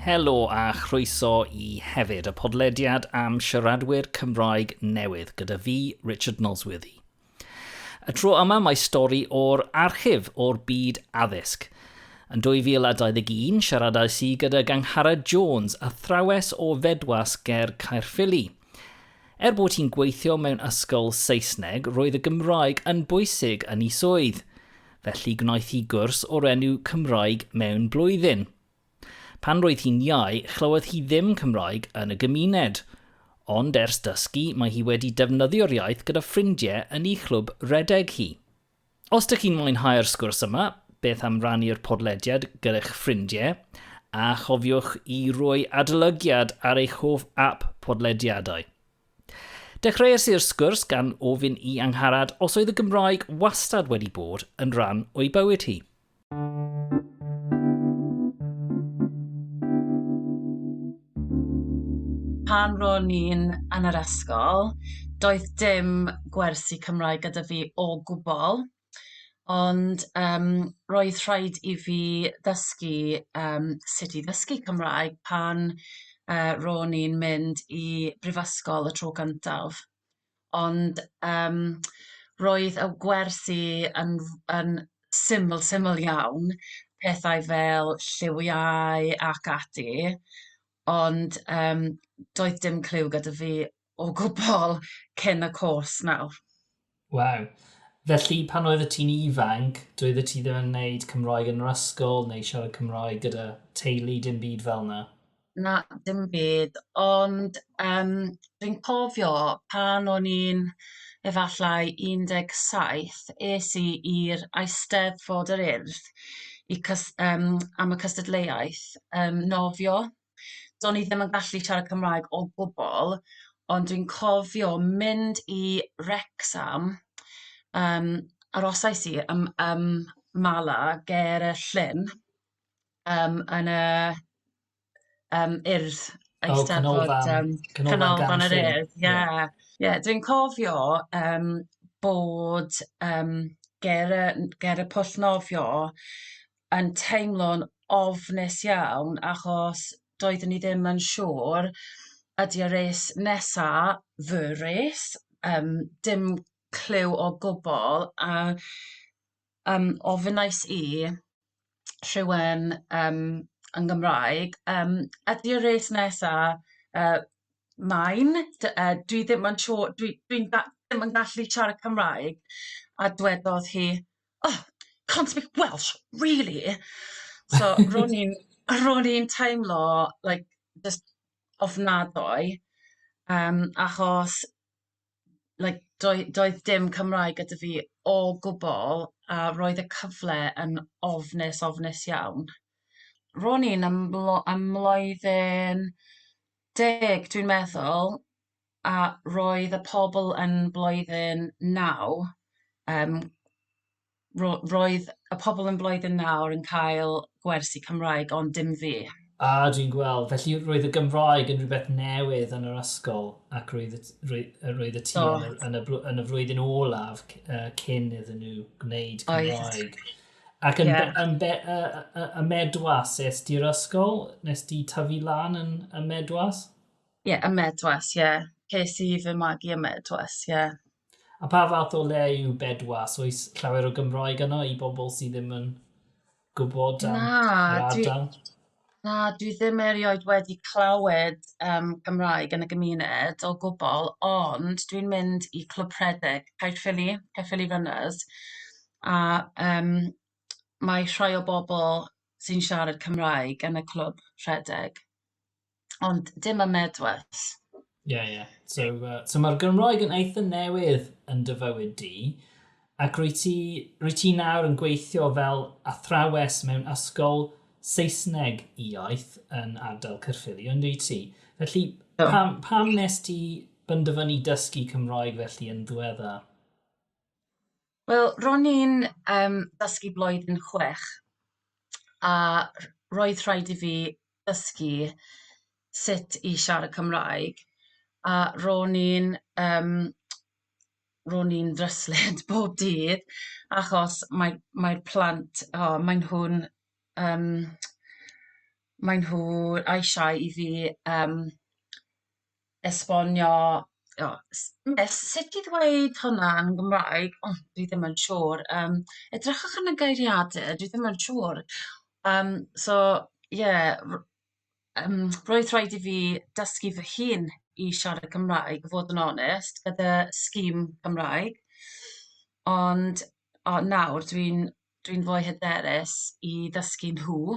Helo a chroeso I hefyd, y podlediad am siaradwyr Cymraeg newydd gyda fi, Richard Nosworthy. Y tro yma mae stori o'r archif o'r byd addysg. Yn 2021 siaradais I gydag Angharad Jones, Athrawes o Fedwas ger Caerffili. Bod hi'n gweithio mewn ysgol Saesneg, roedd y Gymraeg yn bwysig yn ei swydd. Felly gwnaeth hi gwrs o'r enw Cymraeg Mewn Blwyddyn. Pan roedd hi'n iau, chlywed hi ddim Cymraeg yn y gymuned. Ond ers dysgu, mae hi wedi defnyddio'r iaith gyda ffrindiau yn ei chlwb rhedeg hi. Os ydych chi'n mwynhau'r sgwrs yma, beth am rannu'r podlediad gyda'ch ffrindiau, a chofiwch I roi adolygiad ar eich hoff ap podlediadau. Dechreuais i'r sgwrs gan ofyn I Angharad os oedd y Gymraeg wastad wedi bod yn rhan o'i bywyd hi. Pan ro'n i'n yn yr ysgol, doedd dim gwersi Cymraeg gyda fi o gwbl, ond roedd rhaid I fi ddysgu sut I ddysgu Cymraeg pan ro'n i'n mynd I brifysgol y tro gyntaf. Ond roedd y gwersi yn syml iawn, pethau fel lliwiau ac ati, ond doedd dim cliw gyda fi o gwbl cyn y cwrs nawr. Waw. Felly pan oedd ti'n ifanc, doedd ti ddim yn gwneud Cymraeg yn yr ysgol neu siarad Cymraeg gyda teulu dim byd fel yna? Na, dim byd, ond dwi'n cofio pan o'n i'n efallai 17, es I i'r Eisteddfod yr Urdd am y cystadleuaeth nofio. Do'n I ddim yn gallu siarad Cymraeg o gwbl, ond dwi'n cofio mynd I Wrexham, arosais I Mala ger y llyn yn y Urdd, Eisteddfod Canolfan yr Urdd. Yeah. Dwi'n cofio bod ger y pwll nofio yn teimlo'n ofnus iawn achos doeddwn I ddim yn siŵr ydy y res nesa fy res, dim cliw o gwbl, a ofynais I rhywun yn Gymraeg, ydy y res nesa maen? Dwi ddim yn siŵr, dwi'n ddim yn gallu siarad Cymraeg, a dwedodd hi, oh, can't speak Welsh, really? So ro'n i'n teimlo, like, just ofnadwy, achos like, doedd dim Cymraeg gyda fi o gwbl, a roedd y cyfle yn ofnus iawn. Ro'n i'n ym mlwyddyn 10, dwi'n meddwl, a roedd y pobl yn blwyddyn 9, roedd y pobl yn blwyddyn 9 yn cael gwersi Cymraeg, ond dim fi. Dwi'n gweld. Felly roedd y Gymraeg yn rhywbeth newydd yn yr ysgol ac roedd y ti yn y flwyddyn olaf cyn iddyn nhw gwneud Cymraeg. Ac y Medwas, es ti'r ysgol? Nes ti tyfu lan yn y Medwas? Y Medwas, Ces I fy magu y Medwas, A pa fath o le yw Fedwas? Oes llawer o Gymraeg yno I bobl sydd ddim yn gwybod am yr ardal? Na, dwi ddim erioed wedi clywed Gymraeg yn y gymuned o gwbl, ond dwi'n mynd I clwb rhedeg Caerffili Runners, a mae rhai o bobl sy'n siarad Cymraeg yn y clwb rhedeg, ond dim y Medwas. So mae'r Gymraeg yn eitha newydd yn dy fywyd di, ac rwy ti nawr yn gweithio fel athrawes mewn ysgol Saesneg iaith yn ardal Caerffili, ond dwi ti. Felly, pam nes ti benderfynu dysgu Cymraeg felly yn ddiweddar? Wel, ro'n i'n dysgu blwyddyn 6 a roedd rhaid i fi dysgu sut i siarad Cymraeg a ro'n i'n ddryslyd bob dydd achos mae'r plant, um, mae nhw eisiau i fi esbonio sut i ddweud hwnna yn Gymraeg, dwi ddim yn siŵr. Edrychwch yn y geiriadur, dwi ddim yn siŵr. Roedd rhaid i fi dysgu fy hun i siarad Cymraeg, fod yn onest, gyda sgîm Cymraeg. Ond nawr dwi'n fwy hyderus i ddysgu nhw,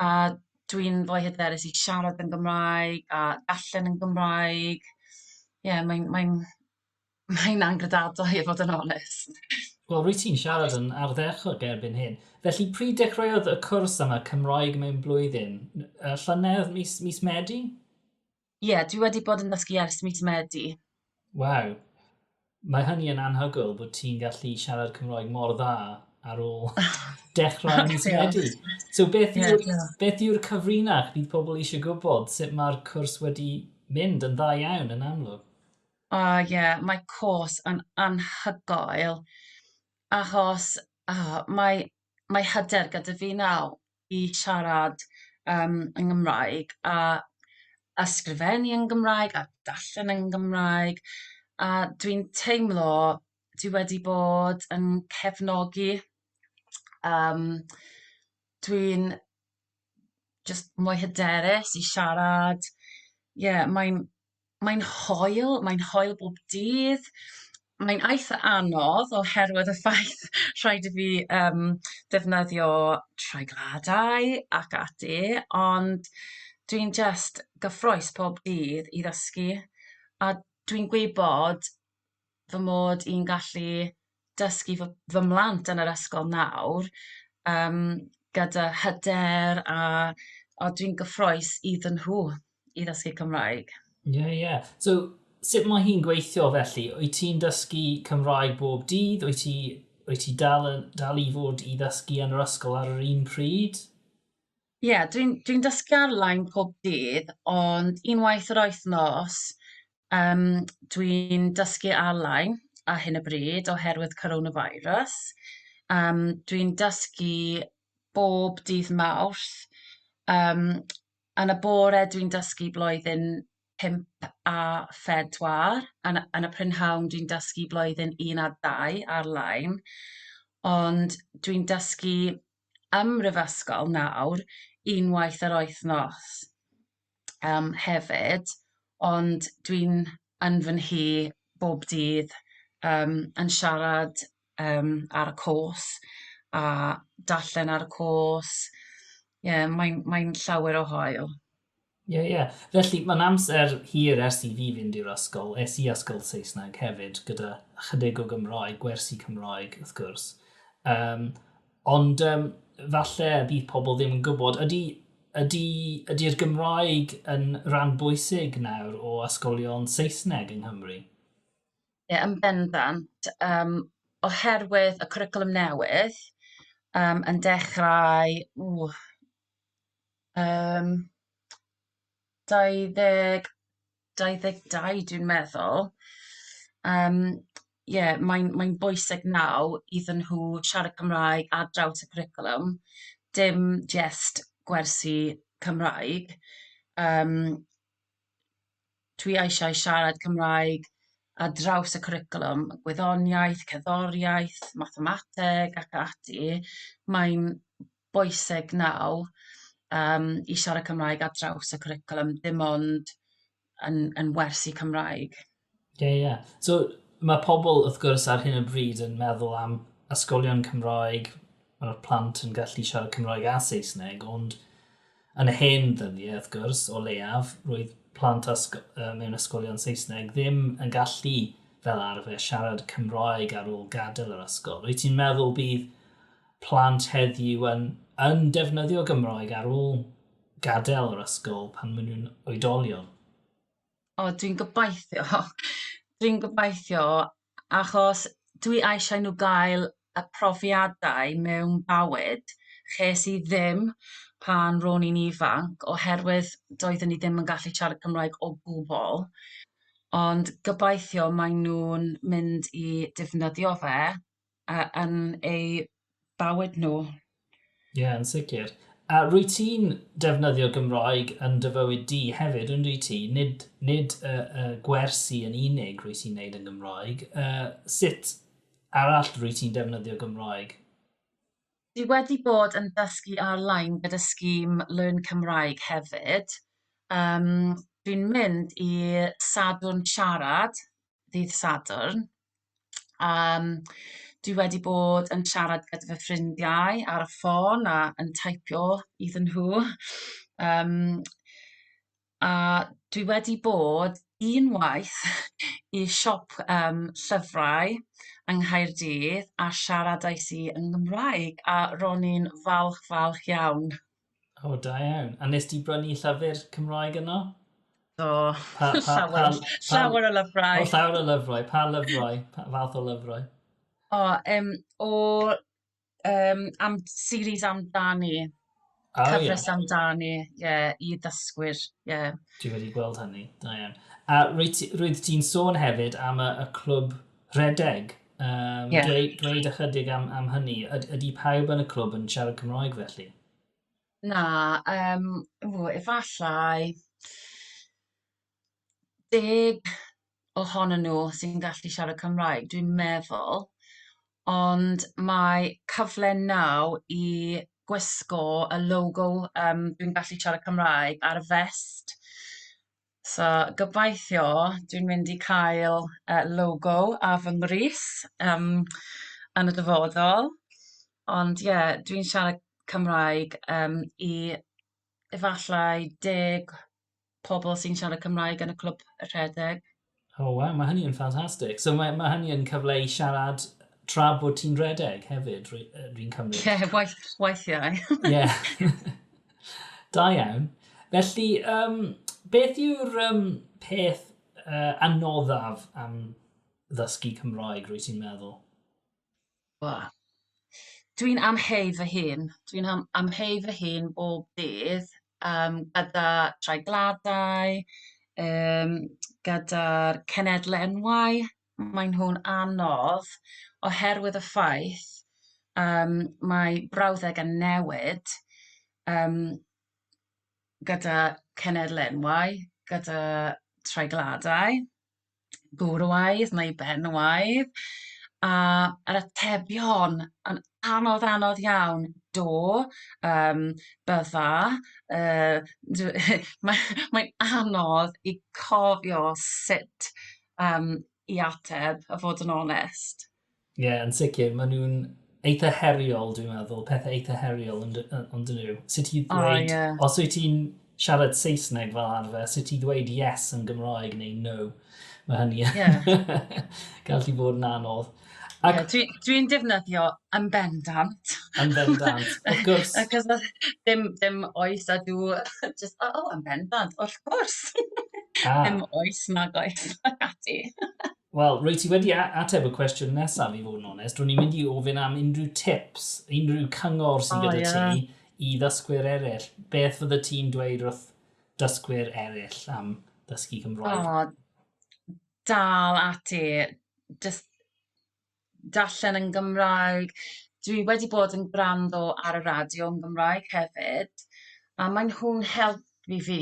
a dwi'n fwy hyderus i siarad yn Gymraeg a darllen yn Gymraeg. Mae'n angredadwy i fod yn onest. Wel, rwy ti'n siarad yn ardderchog erbyn hyn. Felly, pryd dechreuodd y cwrs yma Cymraeg Mewn Blwyddyn? Llynedd mis Medi? Ie, dwi wedi bod yn dysgu ers mis Medi. Waw. Mae hynny yn anhygoel bod ti'n gallu siarad Cymraeg mor dda ar ôl dechrau mis Medi. So beth yw'r cyfrinach bydd pobl eisiau gwybod sut mae'r cwrs wedi mynd yn dda iawn yn amlwg? Mae cwrs yn anhygoel achos mae hyder gyda fi nawr i siarad yn Gymraeg a ysgrifennu yn Gymraeg a darllen yn Gymraeg a dwi'n teimlo dwi wedi bod yn cefnogi. Dwi'n just mwy hyderus i siarad. Mae'n hoel bob dydd. Mae'n eitha anodd oherwydd y ffaith rhaid i fi defnyddio treigladau ac ati, ond dwi'n just gyffrous pob dydd i ddysgu, a dwi'n gwybod fy mod i'n gallu dysgu fy mhlant yn yr ysgol nawr gyda hyder a dwi'n gyffrous iddyn nhw i ddysgu Cymraeg. Ie. So, sut mae hi'n gweithio felly? Wyt ti'n dysgu Cymraeg bob dydd? Wyt ti dal i fod i ddysgu yn yr ysgol ar yr un pryd? Ie, dwi'n dysgu ar-lein pob dydd, ond unwaith yr wythnos dwi'n dysgu ar-lein ar hyn o bryd oherwydd coronavirus. Dwi'n dysgu bob dydd Mawrth. Yn y bore dwi'n dysgu blwyddyn 5 a Fedwas. Yn y prynhawn dwi'n dysgu blwyddyn 1 a 2 ar-lein. Ond dwi'n dysgu ymhrifysgol nawr unwaith yr wythnos hefyd. Ond dwi'n yn fy nhŷ bob dydd yn siarad ar y cwrs a darllen ar y cwrs. Mae'n llawer o hael. Ie. Felly, mae'n amser hir ers i fi fynd i'r ysgol. Es i ysgol Saesneg hefyd, gyda chydig o Gymraeg, wersi Cymraeg, wrth gwrs. Ond falle bydd pobl ddim yn gwybod, ydy'r Gymraeg yn rhan bwysig nawr o ysgolion Saesneg yng Nghymru? Ie, yn bendant. Oherwydd y cwricwlwm newydd yn dechrau 2022 dwi'n meddwl. Mae'n bwysig nawr iddyn nhw siarad Cymraeg ar draws y cwricwlwm, dim just gwersi Cymraeg. Dwi eisiau siarad Cymraeg ar draws y cwricwlwm, gwyddoniaeth, cerddoriaeth, mathemateg ac ati. Mae'n bwysig nawr i siarad Cymraeg ar draws y cwricwlwm, dim ond yn wersi Cymraeg. Ie. So, mae pobl, wrth gwrs, ar hyn o bryd yn meddwl am ysgolion Cymraeg, mae'r plant yn gallu siarad Cymraeg a Saesneg, ond yn y hen ddyddiau, wrth gwrs, o leiaf, roedd plant mewn ysgolion Saesneg ddim yn gallu fel arfer siarad Cymraeg ar ôl gadael yr ysgol. Wyt ti'n meddwl bydd plant heddiw yn defnyddio Gymraeg ar ôl gadael yr ysgol pan maen nhw'n oedolion? Dwi'n gobeithio. Dwi'n gobeithio achos dwi eisiau nhw gael y profiadau mewn bywyd ches i ddim pan ro'n i'n ifanc oherwydd doeddwn i ddim yn gallu siarad Cymraeg o gwbl. Ond gobeithio maen nhw'n mynd i defnyddio fe yn eu bywyd nhw. Ie, yn sicr. A rwy ti'n defnyddio Gymraeg yn dy fywyd di hefyd, yn rwy ti? Nid gwersi yn unig rwy ti'n neud yn Gymraeg. Sut arall rwy ti'n defnyddio Gymraeg? Dwi wedi bod yn dysgu ar-lein gyda sgîm Learn Cymraeg hefyd. Dwi'n mynd i sadwrn siarad, ddydd Sadwrn. Dwi wedi bod yn siarad gyda fy ffrindiau ar y ffôn a yn teipio iddyn nhw. A dwi wedi bod unwaith i siop llyfrau yng Nghaerdydd a siaradais i yn Gymraeg a ro'n i'n falch iawn. O, da iawn. A nes ti brynu llyfr Cymraeg yno? So, llawer o lyfrau. O, llawer o lyfrau. Pa lyfrau? Pa fath o lyfrau? Series amdani. Cyfres amdani, i dysgu'r, Dwi wedi gweld hynny, da iawn. A roedd ti'n sôn hefyd am y clwb rhedeg. Dweud ychydig am hynny. Ydy pawb yn y clwb yn siarad Cymraeg felly? Na, efallai 10 ohonyn nhw sy'n gallu siarad Cymraeg, dwi'n meddwl. Ond mae cyfle naw i gwisgo y logo dwi'n gallu siarad Cymraeg ar y vest. So, gobeithio dwi'n mynd i cael logo a fy nghrys yn y dyfodol. Ond dwi'n siarad Cymraeg i efallai 10 pobl sy'n siarad Cymraeg yn y clwb y rhedeg. O, wow, mae hynny yn ffantastig. So mae hynny yn cyfle i siarad tra bod ti'n rhedeg hefyd, rwy'n cymryd? Weithiau. Da iawn. Felly, beth yw'r peth anoddaf am ddysgu Cymraeg, rwy ti'n meddwl? Dwi'n amheu fy hun. Dwi'n amheu fy hun bob dydd gyda treigladau, gyda'r cenedlaenwau. Mae nhw'n anodd oherwydd y ffaith mae brawddeg yn newid gyda cenedlaenwau, gyda treigladau, gwrwaidd neu benwaidd, a yr atebion yn anodd iawn. Bydda. Mae'n anodd i cofio sut i ateb, a fod yn onest. Ie, yn sicr, maen nhw'n eitha heriol, dwi'n meddwl, pethau eitha heriol ond nhw. Sut i ddweud, os wyt ti'n siarad Saesneg fel arfer, sut i ddweud yes yn Gymraeg neu no? Mae hynny gallu bod yn anodd. Dwi'n defnyddio yn bendant. Yn bendant, wrth gwrs. Cos dim oes a dw, just, yn bendant, wrth gwrs. Dim oes nag oes ati. Wel, rwy ti wedi ateb y cwestiwn nesaf i fod yn onest. Rwy'n mynd i ofyn am unrhyw tips, unrhyw cyngor sy'n gyda ti i ddysgwyr eraill. Beth fydda ti'n dweud wrth dysgwyr eraill am ddysgu Cymraeg? Dal ati. Just darllen yn Gymraeg. Dwi wedi bod yn gwrando ar y radio yn Gymraeg hefyd. A mae'n nhw'n helpu fi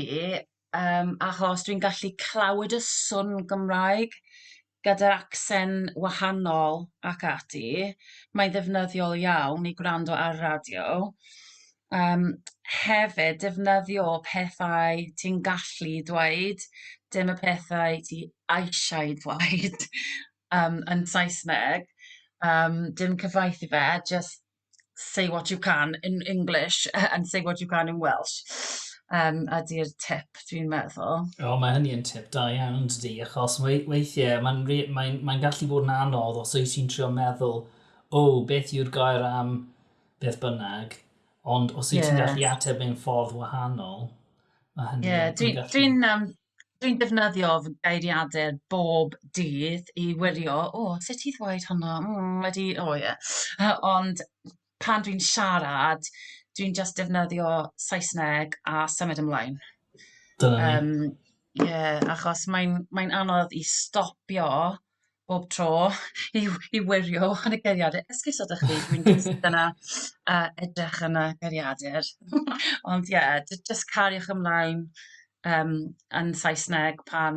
achos dwi'n gallu clywed y sŵn Gymraeg gyda'r accent wahanol ac ati. Mae'n ddefnyddiol iawn i gwrando ar radio. Hefyd, defnyddio pethau ti'n gallu dweud, dim y pethau ti eisiau dweud yn Saesneg. Dim cyfieithu fe, just say what you can in English and say what you can in Welsh. Ydy'r tip, dwi'n meddwl. Mae hynny yn tip da iawn yn dydi, achos weithiau mae'n gallu bod yn anodd os wyt ti'n trio meddwl, beth yw'r gair am beth bynnag, ond os wyt ti'n gallu ateb mewn ffordd wahanol, mae hynny yn gallu... defnyddio fy geiriadau bob dydd I wirio, sut I ddweud hwnna? Ond pan dwi'n siarad, dwi'n just defnyddio Saesneg a symud ymlaen. Dyna ni. Achos mae'n anodd I stopio bob tro I wirio yn y geiriadau. Esgus ydych chi, dwi'n just yna edrych yn y geiriadur. Ond just cariwch ymlaen yn Saesneg pan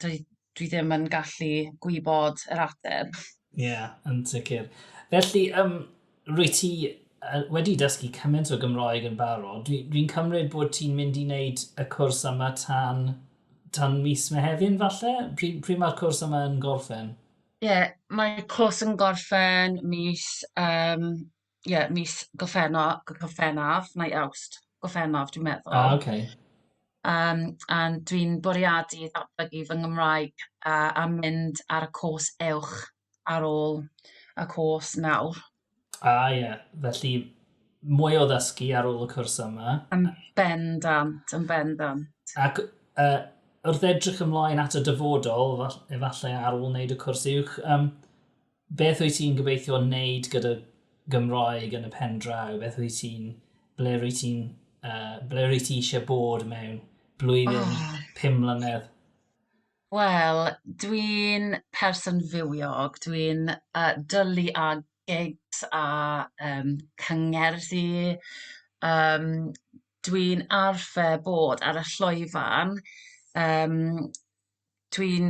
dwi ddim yn gallu gwybod yr ateb. Yn sicr. Felly, rwy ti wedi dysgu cymaint o Gymraeg yn barod. Dwi'n cymryd bod ti'n mynd I wneud y cwrs yma tan mis Mehefin falle? Pryd mae'r cwrs yma yn gorffen? Mae'r cwrs yn gorffen mis Gorffennaf, neu Awst. Gorffennaf, dwi'n meddwl. Okay. A dwi'n bwriadu ddatblygu fy Nghymraeg a mynd ar y cwrs uwch ar ôl y cwrs nawr. Felly mwy o ddysgu ar ôl y cwrs yma. Yn bendant. Ac wrth edrych ymlaen at y dyfodol, efallai ar ôl wneud y cwrs uwch, beth wyt ti'n gobeithio wneud gyda Gymraeg yn y pen draw? Ble wyt ti eisiau bod mewn blwyddyn 5 mlynedd? Wel, dwi'n person fywiog. Dwi'n dylu a gigs a cyngerddi. Dwi'n arfer bod ar y llwyfan. Dwi'n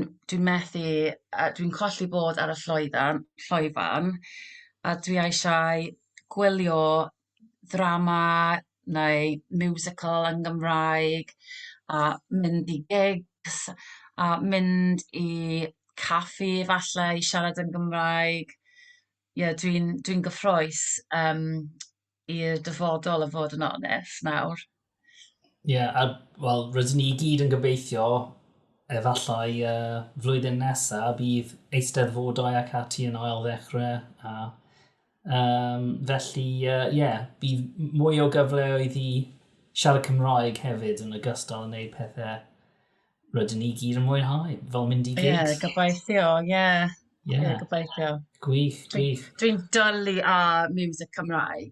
colli bod ar y llwyfan a dwi eisiau gwylio ddrama neu musical yn Gymraeg a mynd I gigs a mynd I caffi falle I siarad yn Gymraeg. Dwi'n gyffrous i'r dyfodol a fod yn onest nawr. Wel, rydyn ni gyd yn gobeithio efallai flwyddyn nesaf bydd eisteddfodau ac ati yn ail ddechrau felly bydd mwy o gyfleoedd I siarad Cymraeg hefyd yn ogystal yn gwneud pethau rydyn ni gyd yn mwynhau fel mynd I gigs. Gobeithio, gobeithio. Gwych. Dwi'n dylu a music Cymraeg.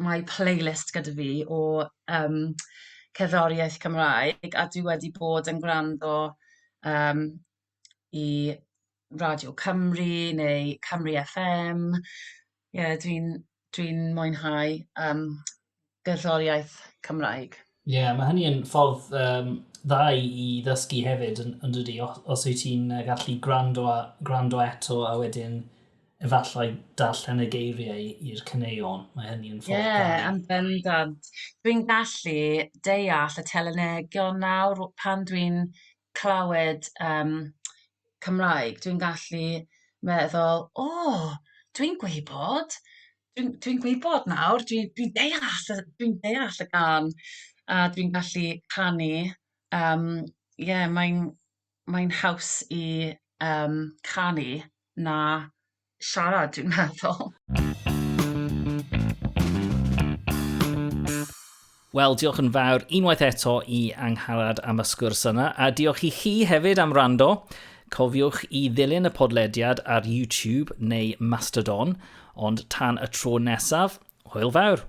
Mae playlist gyda fi o cerddoriaeth Cymraeg a dwi wedi bod yn gwrando I Radio Cymru neu Cymru FM. Dwi'n mwynhau gerddoriaeth Cymraeg. Mae hynny yn ffordd dda I ddysgu hefyd yn dydi, os wyt ti'n gallu gwrando eto a wedyn efallai darllen y geiriau i'r caneuon. Mae hynny yn ffordd dda. Yn bendant. Dwi'n gallu deall y telenegion nawr pan dwi'n clywed Cymraeg. Dwi'n gallu meddwl, dwi'n gwybod. Dwi'n gwybod nawr. Dwi'n deall y gan. A dwi'n gallu canu. Mae'n haws I canu na siarad, dwi'n meddwl. Wel, diolch yn fawr unwaith eto I Angharad am y sgwrs yna, a diolch I chi hefyd am wrando. Cofiwch I ddilyn y podlediad ar YouTube neu Mastodon, ond tan y tro nesaf, hwyl fawr.